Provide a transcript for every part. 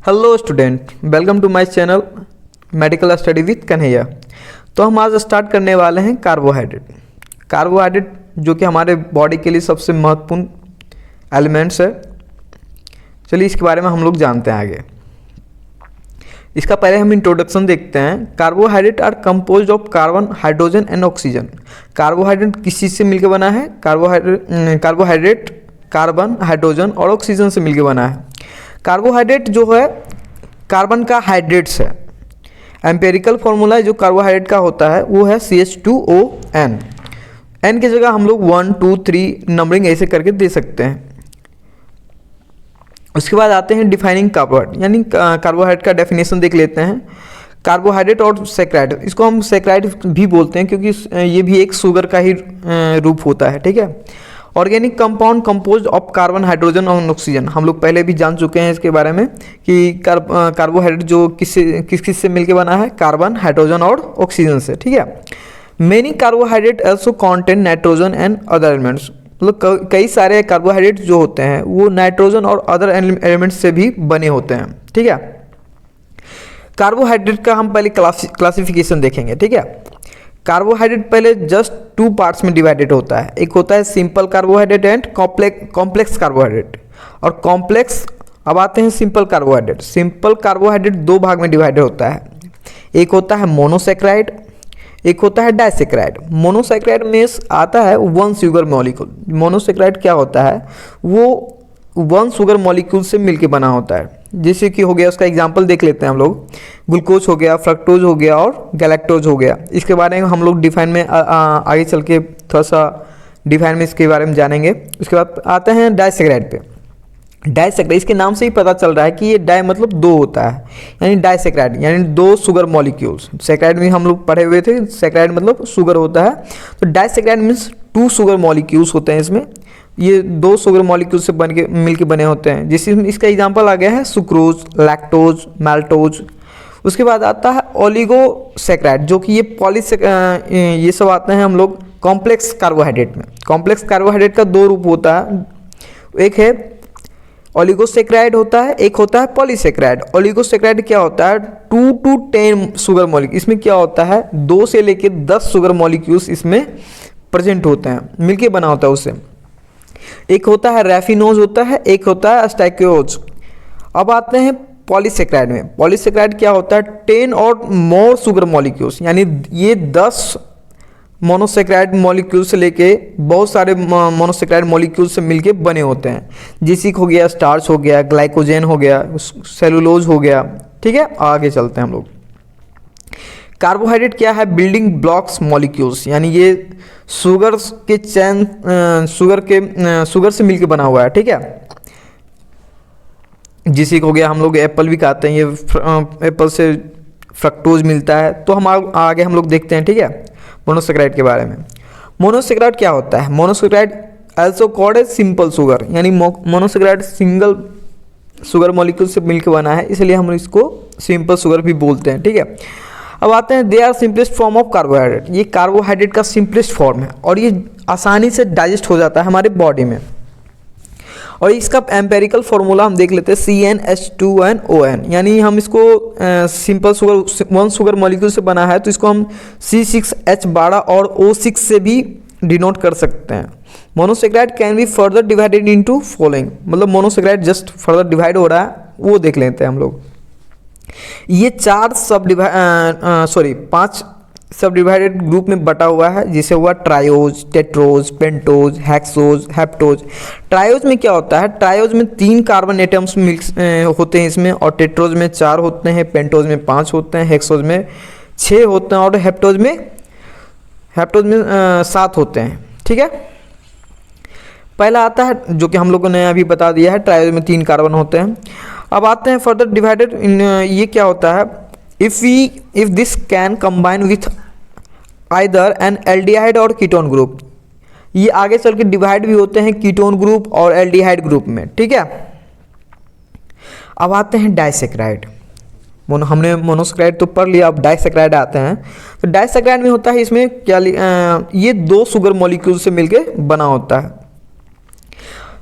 Hello student, welcome to my channel medical study with Kanhaiya. तो हम आज स्टार्ट करने वाले हैं कार्बोहाइड्रेट जो कि हमारे बॉडी के लिए सबसे महत्वपूर्ण एलिमेंट्स है। चलिए इसके बारे में हम लोग जानते हैं आगे। इसका पहले हम इंट्रोडक्शन देखते हैं। Carbohydrate are composed of carbon, hydrogen and oxygen. Carbohydrate किस चीज़ से मिलकर बना है? कार्बोहाइड्रेट कार्बन, हाइड्रोजन और ऑक्सीजन से मिलकर बना है। कार्बोहाइड्रेट जो है कार्बन का हाइड्रेट्स है। एम्पेरिकल फॉर्मूला जो कार्बोहाइड्रेट का होता है वो है CH2ON। एन की जगह हम लोग 1, 2, 3 नंबरिंग ऐसे करके दे सकते हैं। उसके बाद आते हैं डिफाइनिंग कार्बोहाइड्रेट, यानी कार्बोहाइड्रेट का डेफिनेशन देख लेते हैं। कार्बोहाइड्रेट और सैकराइड, इसको हम सैकराइड भी बोलते हैं क्योंकि ये भी एक शुगर का ही रूप होता है। ठीक है। Organic compound composed of carbon, hydrogen और ऑक्सीजन, हम लोग पहले भी जान चुके हैं इसके बारे में कि कार्बोहाइड्रेट जो किस से मिलके बना है? कार्बन, हाइड्रोजन और ऑक्सीजन से। ठीक है। Many carbohydrate also contain nitrogen and other elements, मतलब कई सारे कार्बोहाइड्रेट जो होते हैं वो नाइट्रोजन और अदर एलिमेंट्स से भी बने होते हैं। ठीक है। कार्बोहाइड्रेट का हम पहले क्लासिफिकेशन देखेंगे। ठीक है। कार्बोहाइड्रेट पहले जस्ट 2 पार्ट्स में डिवाइडेड होता है। एक होता है simple carbohydrate and complex carbohydrate. और कॉम्प्लेक्स, अब आते हैं सिंपल कार्बोहाइड्रेट। सिंपल कार्बोहाइड्रेट 2 भाग में डिवाइडेड होता है। एक होता है मोनोसैकेराइड, एक होता है डाइसैकेराइड। मोनोसैकेराइड में आता है 1 शुगर मॉलिक्यूल। मोनोसैकेराइड क्या होता है? वो 1 शुगर मॉलिक्यूल से मिलके बना होता है। जैसे कि हो गया, उसका एग्जांपल देख लेते हैं हम लोग। ग्लूकोज हो गया, फ्रक्टोज हो गया और गैलेक्टोज हो गया। इसके बारे में हम लोग डिफाइन में आगे चल के थोड़ा सा डिफाइन में इसके बारे में जानेंगे। उसके बाद आते हैं डाइसैकेराइड पे। डाइसैकेराइड, इसके नाम से ही पता चल रहा है कि ये डाई मतलब 2 होता है, यानी डाइसैकेराइड यानी 2 शुगर मॉलिक्यूल्स। सैकेराइड में हम लोग पढ़े हुए थे, सैकेराइड मतलब शुगर होता है। तो डाइसैकेराइड मीन्स 2 शुगर मॉलिक्यूल्स होते हैं इसमें। ये 2 शुगर मॉलिक्यूल से मिलके बने होते हैं। जिसमें इसका एग्जांपल आ गया है सुक्रोज, लैक्टोज, माल्टोज। उसके बाद आता है ओलिगोसैकेराइड, जो कि ये सब आते हैं हम लोग कॉम्प्लेक्स कार्बोहाइड्रेट में। कॉम्प्लेक्स कार्बोहाइड्रेट का 2 रूप होता है, एक है ओलिगोसैकेराइड होता है, एक होता है पॉलीसैकेराइड। ओलिगोसैकेराइड क्या होता है? 2 to 10 शुगर मॉलिक्यूल। इसमें क्या होता है? 2 से लेके 10 शुगर मॉलिक्यूल्स इसमें प्रेजेंट होते हैं, मिलके बना होता है उससे। एक होता है रैफिनोज होता है, एक होता है स्टाइकोज। अब आते हैं पॉलीसैकेराइड में। पॉलीसैकेराइड क्या होता है? 10 और मोर शुगर मॉलिक्यूल्स, यानी ये 10 मोनोसैकेराइड मॉलिक्यूल से लेके बहुत सारे मोनोसैकेराइड मॉलिक्यूल से मिलके बने होते हैं। जैसे हो गया स्टार्च हो गया, ग्लाइकोजेन हो गया, सेलुलोज हो गया। ठीक है। आगे चलते हैं हम लोग। कार्बोहाइड्रेट क्या है? बिल्डिंग ब्लॉक्स मॉलिक्यूल्स, यानी ये शुगर के चैन, शुगर से मिलके बना हुआ है। ठीक है। जैसे हो गया, हम लोग एप्पल भी खाते हैं, ये एप्पल से फ्रक्टोज मिलता है। तो हम आगे हम लोग देखते हैं। ठीक है, मोनोसैकेराइड के बारे में। मोनोसैकेराइड क्या होता है? Monosaccharide also called as simple sugar, यानी मोनोसैकेराइड सिंगल शुगर मॉलिक्यूल से मिलकर बना है, इसलिए हम इसको सिंपल शुगर भी बोलते हैं। ठीक है। अब आते हैं they are simplest form of carbohydrate. ये कार्बोहाइड्रेट का सिंपलेस्ट फॉर्म है और ये आसानी से डाइजेस्ट हो जाता है हमारे बॉडी में। और इसका एम्पेरिकल फार्मूला हम देख लेते हैं CnH2nON, यानी हम इसको सिंपल शुगर 1 शुगर मॉलिक्यूल से बना है तो इसको हम C6H12 और O6 से भी डिनोट कर सकते हैं। Monosaccharide can be further divided into following, मतलब मोनोसैकेराइड जस्ट फर्दर डिवाइड हो रहा है, वो देख लेते हैं हम लोग। ये 5 सब डिवाइडेड ग्रुप में बटा हुआ है, जिसे हुआ triose, tetrose, pentose, hexose, heptose. Triose में क्या होता है? ट्रायोज में 3 कार्बन एटम्स मिक्स होते हैं इसमें, और टेट्रोज में 4 होते हैं, पेंटोज में 5 होते हैं, हेक्सोज में 6 होते हैं और हेप्टोज में 7 होते हैं। ठीक है। पहला आता है जो कि हम लोगों ने अभी बता दिया है, ट्रायोज में 3 कार्बन होते हैं। अब आते हैं फर्दर डिवाइडेड इन, ये क्या होता है? If this can combine with either an aldehyde और कीटोन ग्रुप, ये आगे चल के डिवाइड भी होते हैं कीटोन ग्रुप और एल्डिहाइड ग्रुप में। ठीक है। अब आते हैं डाइसैकेराइड। हमने मोनोसैकेराइड तो पढ़ लिया, अब डाइसैकेराइड आते हैं। तो डाइसैकेराइड में होता है, इसमें क्या ये 2 शुगर मॉलिक्यूल से मिलके बना होता है।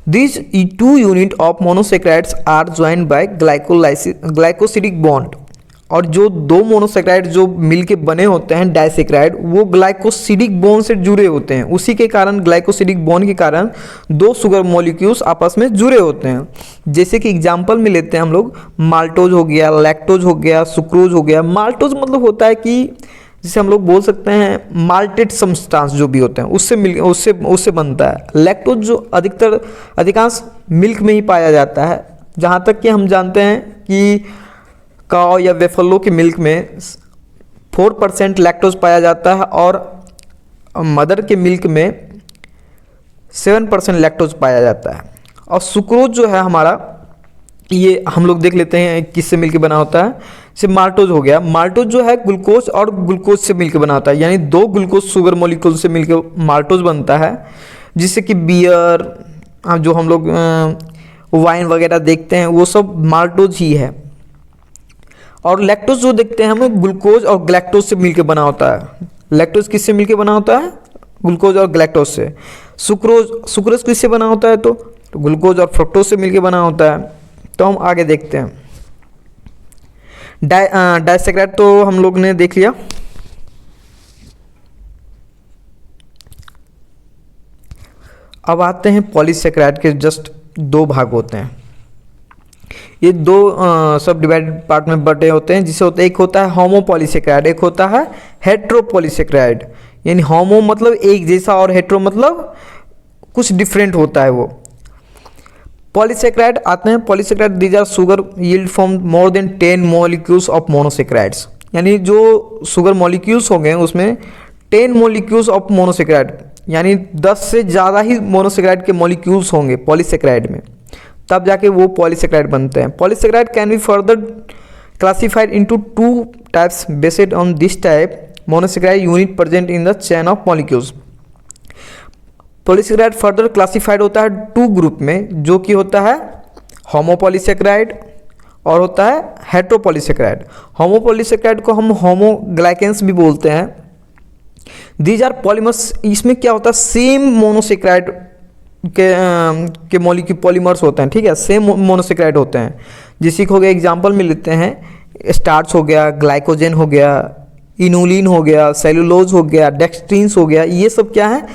These two unit of monosaccharides are joined by glycosidic bond. और जो दो मोनोसेक्राइड जो मिलके बने होते हैं डाइसेक्राइड, वो ग्लाइकोसिडिक बॉन्ड से जुड़े होते हैं। उसी के कारण ग्लाइकोसिडिक बॉन्ड के कारण दो शुगर मॉलिक्यूल्स आपस में जुड़े होते हैं। जैसे कि एग्जांपल में लेते हैं हम लोग, माल्टोज हो गया, लैक्टोज हो गया, सुक्रोज हो गया। माल्टोज मतलब होता है कि जिसे हम लोग बोल सकते हैं माल्टेड सब्सटेंस जो भी होते हैं उससे बनता है। लैक्टोज जो अधिकांश मिल्क में ही पाया जाता है। जहाँ तक कि हम जानते हैं कि काऊ या वेफलो के मिल्क में 4% लैक्टोज पाया जाता है और मदर के मिल्क में 7% लैक्टोज पाया जाता है। और सुक्रोज जो है हमारा, ये हम लोग देख लेते हैं किससे मिलके बना होता है। जैसे माल्टोज हो गया, माल्टोज जो है ग्लूकोज और ग्लूकोज से मिलके बना होता है, यानी दो ग्लूकोज शुगर मॉलिक्यूल से मिलके माल्टोज बनता है। जिससे कि बियर, जो हम लोग वाइन वगैरह देखते हैं वो सब माल्टोज ही है। और लैक्टोज जो देखते हैं हम ग्लूकोज और ग्लैक्टोज से मिलके बना होता है। लैक्टोज किससे मिलके बना होता है? ग्लूकोज और ग्लैक्टोज से। सुक्रोज किससे बना होता है? तो ग्लूकोज और फ्रक्टोज से मिलके बना होता है। तो हम आगे देखते हैं। डाइसेक्राइड तो हम लोग ने देख लिया। अब आते हैं पॉलीसेक्राइड के जस्ट दो भाग होते हैं। ये दो सब डिवाइडेड पार्ट में बटे होते हैं, जिसे एक होता है होमोपॉलीसेक्राइड, एक होता है हेट्रोपॉलीसेक्राइड। यानी होमो मतलब एक जैसा और हेट्रो मतलब कुछ डिफरेंट होता है वो। पॉलीसेक्राइड आते हैं। Polysaccharide these are sugar yield from more than 10 molecules of monosaccharides. यानी जो शुगर मॉलिक्यूल्स होंगे उसमें 10 मॉलिक्यूल्स ऑफ मोनोसेक्राइड, यानी 10 से ज़्यादा ही मोनोसेक्राइड के मॉलिक्यूल्स होंगे पॉलीसेक्राइड में, तब जाके वो पॉलीसेक्राइड बनते हैं। Polysaccharide can be further classified into 2 types based on this type monosaccharide unit present in the chain of molecules. Polysaccharide further classified होता है 2 ग्रुप में, जो कि होता है होमोपॉलीसेक्राइड और होता है हेट्रोपॉलीसेक्राइड। होमोपॉलीसेक्राइड को हम होमोग्लाइकेंस भी बोलते हैं। These are polymers. इसमें क्या होता है, सेम मोनोसेक्राइड के मॉलिक्यूल पॉलीमर्स होते हैं, ठीक है, सेम मोनोसेक्राइड होते हैं। जिसकी हो गया एग्जांपल में लेते हैं, स्टार्च हो गया, ग्लाइकोजन हो गया, इनुलिन हो गया, सेलुलोज हो गया, डेक्सट्रीन्स हो गया। ये सब क्या है?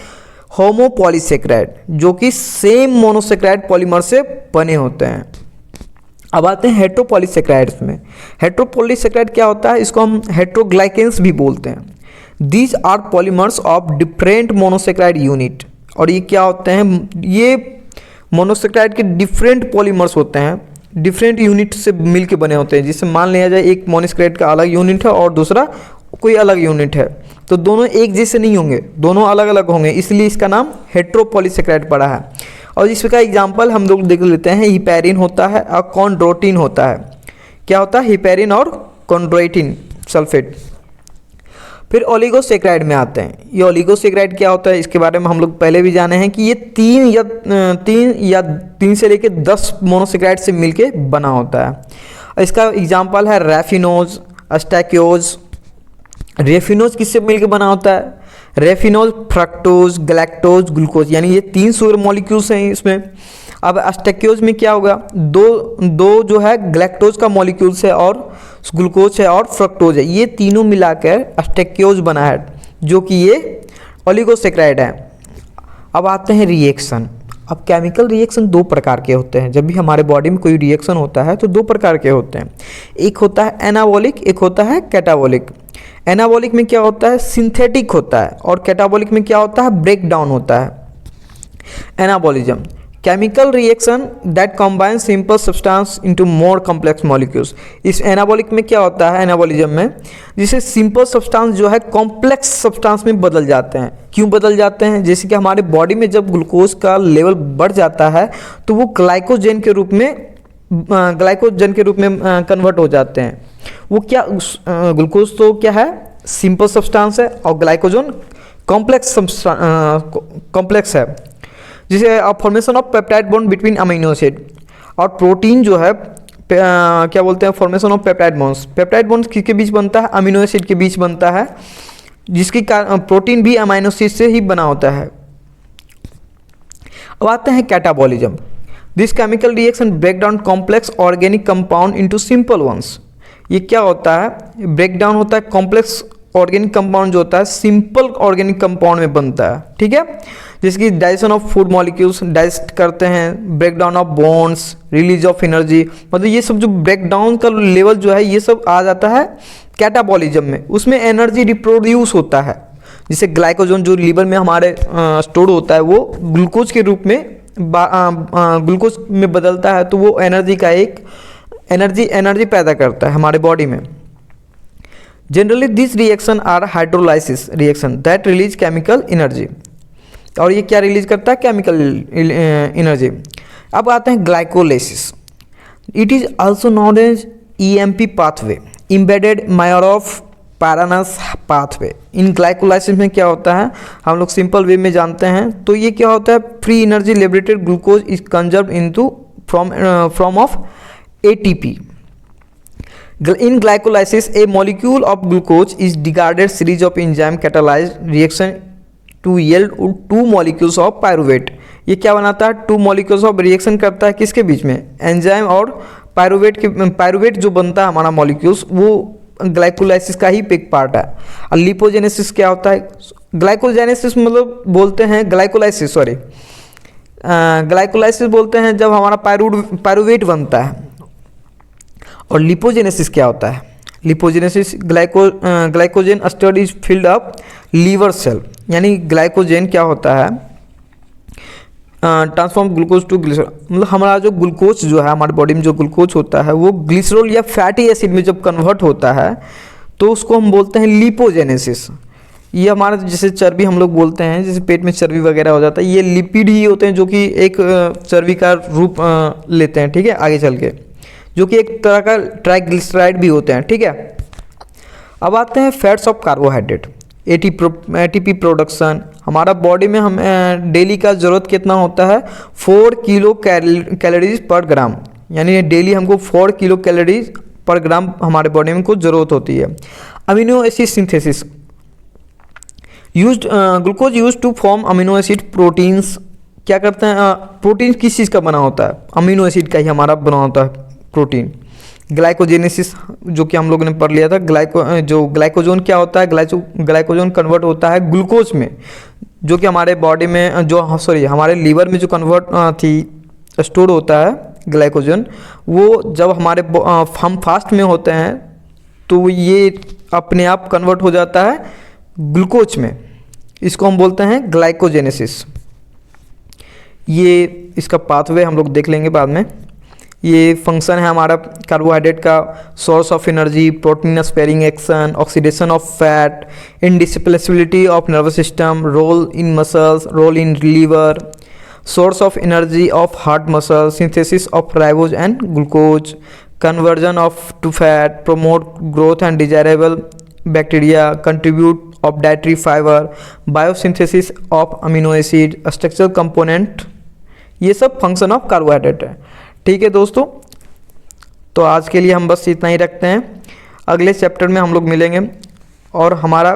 होमोपॉलीसेक्राइड, जो कि सेम मोनोसेक्राइड पॉलीमर से बने होते हैं। अब आते हैं हेट्रोपॉलीसेक्राइड्स में। हेट्रोपॉलीसेक्राइड क्या होता है? इसको हम हेट्रोग्लाइकेंस भी बोलते हैं। These are polymers of different monosaccharide unit. और ये क्या होते हैं? ये मोनोसेक्राइड के डिफरेंट पॉलीमर्स होते हैं, डिफरेंट यूनिट से मिलके बने होते हैं। जिससे मान लिया जाए एक मोनोसेक्राइड का अलग यूनिट है और दूसरा कोई अलग यूनिट है, तो दोनों एक जैसे नहीं होंगे, दोनों अलग अलग होंगे, इसलिए इसका नाम हेट्रोपॉलीसेक्राइड पड़ा है। और इसका एग्जांपल हम लोग देख लेते हैं। हिपैरिन होता है और कॉन्ड्रोटिन होता है। क्या होता है? हिपैरिन और कॉन्ड्रोइटिन सल्फेट। फिर ओलिगोसेक्राइड में आते हैं। ये ओलिगोसेक्राइड क्या होता है, इसके बारे में हम लोग पहले भी जाने हैं कि ये 3 से लेकर 10 मोनोसेक्राइड से मिलके बना होता है। इसका एग्जांपल है रेफिनोज, अस्टैक्योज। रेफिनोज किससे मिलके बना होता है? रेफिनोज, फ्रक्टोज, ग्लैक्टोज, ग्लूकोज, यानी ये 3 शुगर मॉलिक्यूल्स हैं इसमें। अब अस्टैक्योज में क्या होगा? दो जो है ग्लैक्टोज का मॉलिक्यूल्स है और ग्लूकोज है और फ्रक्टोज है। ये तीनों मिलाकर अस्टैक्योज बना है, जो कि ये ओलिगोसेक्राइड है। अब आते हैं रिएक्शन। अब केमिकल रिएक्शन 2 प्रकार के होते हैं। जब भी हमारे बॉडी में कोई रिएक्शन होता है तो 2 प्रकार के होते हैं। एक होता है एनाबॉलिक, एक होता है कैटाबॉलिक। एनाबॉलिक में क्या होता है? सिंथेटिक होता है। और कैटाबॉलिक में क्या होता है? ब्रेक डाउन होता है। Anabolism, chemical reaction that combine simple substance into more complex molecules. इस एनाबॉलिक में क्या होता है? एनाबॉलिज्म में जिसे सिंपल सब्सटेंस जो है कॉम्प्लेक्स सब्सटेंस में बदल जाते हैं। क्यों बदल जाते हैं? जैसे कि हमारे बॉडी में जब ग्लूकोज का लेवल बढ़ जाता है तो वो ग्लाइकोजन के रूप में कन्वर्ट हो जाते हैं। वो क्या, ग्लूकोज तो क्या है? सिंपल सब्सटेंस है और ग्लाइकोजन कॉम्प्लेक्स है। जिसे formation of peptide bond between amino acid. और प्रोटीन जो है क्या बोलते हैं? Formation of peptide bonds. Peptide bonds किसके बीच बनता है? अमीनो एसिड के बीच बनता है, जिसकी प्रोटीन भी अमीनो एसिड से ही बना होता है। अब आते हैं catabolism. This chemical reaction break down complex organic compound into simple ones. ये क्या होता है, ब्रेक डाउन होता है कॉम्प्लेक्स ऑर्गेनिक कंपाउंड जो होता है सिंपल ऑर्गेनिक कंपाउंड में बनता है, ठीक है। जैसे कि digestion of food molecules, digest करते हैं, break down of bonds, release of energy, मतलब ये सब जो ब्रेक डाउन का लेवल जो है ये सब आ जाता है कैटाबॉलिज्म में। उसमें एनर्जी रिप्रोड्यूस होता है, जिसे ग्लाइकोजन जो लीवर में हमारे स्टोर होता है वो ग्लूकोज के रूप में ग्लूकोज में बदलता है, तो वो एनर्जी का एक एनर्जी पैदा करता है हमारे बॉडी में। Generally this reaction are hydrolysis reaction that release chemical energy. और ये क्या रिलीज करता है, केमिकल एनर्जी। अब आते हैं glycolysis. It is also known as EMP pathway, Embden Meyerhof Parnas pathway. इन ग्लाइकोलाइसिस में क्या होता है, हम लोग सिंपल वे में जानते हैं, तो ये क्या होता है, free energy liberated glucose is conserve into from of ATP। In glycolysis, a molecule of glucose is discarded series of enzyme catalyzed reaction to yield two molecules of pyruvate। ये क्या बनाता है, टू मॉलिक्यूल्स ऑफ रिएक्शन करता है किसके बीच में, enzyme और pyruvate जो बनता है हमारा मॉलिक्यूल्स, वो ग्लाइकोलाइसिस का ही एक पार्ट है। और लिपोजेनेसिस क्या होता है, ग्लाइकोजेनेसिस मतलब बोलते हैं ग्लाइकोलाइसिस बोलते हैं जब हमारा पायरुवेट बनता है। और लिपोजेनेसिस क्या होता है, lipogenesis glycogen stored is filled up liver cell, यानी ग्लाइकोजन क्या होता है, ट्रांसफॉर्म ग्लूकोज टू ग्लिसरॉल, मतलब हमारा जो ग्लूकोज जो है हमारे बॉडी में जो ग्लूकोज होता है वो ग्लिसरॉल या फैटी एसिड में जब कन्वर्ट होता है तो उसको हम बोलते हैं लिपोजेनेसिस। ये हमारा जैसे चर्बी हम लोग बोलते हैं, जैसे पेट में चर्बी वगैरह हो जाता है, ये लिपिड ही होते हैं जो कि एक चर्बी का रूप लेते हैं, ठीक है, आगे चल के, जो कि एक तरह का ट्राइग्लिसराइड भी होते हैं, ठीक है। अब आते हैं fats of carbohydrate. ATP production, हमारा बॉडी में हम डेली का ज़रूरत कितना होता है, 4 किलो कैलोरीज पर ग्राम, यानी डेली हमको 4 किलो कैलोरीज पर ग्राम हमारे बॉडी में कुछ ज़रूरत होती है। Amino acid synthesis glucose use to form amino acid proteins. क्या करते हैं, प्रोटीन किस चीज़ का बना होता है, अमीनो एसिड का ही हमारा बना होता है प्रोटीन। ग्लाइकोजेनेसिस जो कि हम लोगों ने पढ़ लिया था, ग्लाइकोजन क्या होता है, ग्लाइकोजन कन्वर्ट होता है ग्लूकोज में, जो कि हमारे बॉडी में हमारे लीवर में जो कन्वर्ट स्टोर होता है ग्लाइकोजन, वो जब हम फास्ट में होते हैं तो ये अपने आप कन्वर्ट हो जाता है ग्लूकोज में, इसको हम बोलते हैं ग्लाइकोजेनेसिस। ये इसका पाथवे हम लोग देख लेंगे बाद में। ये फंक्शन है हमारा कार्बोहाइड्रेट का, source of energy, protein sparing action, oxidation of fat, indispensability of nervous system, role in muscles, role in liver, source of energy of heart muscle, synthesis of ribose and glucose, conversion of to fat, promote growth and desirable bacteria, contribute of dietary fibre, biosynthesis of amino acid, structural component, ये सब function of carbohydrate है, ठीक है दोस्तों। तो आज के लिए हम बस इतना ही रखते हैं, अगले चैप्टर में हम लोग मिलेंगे और हमारा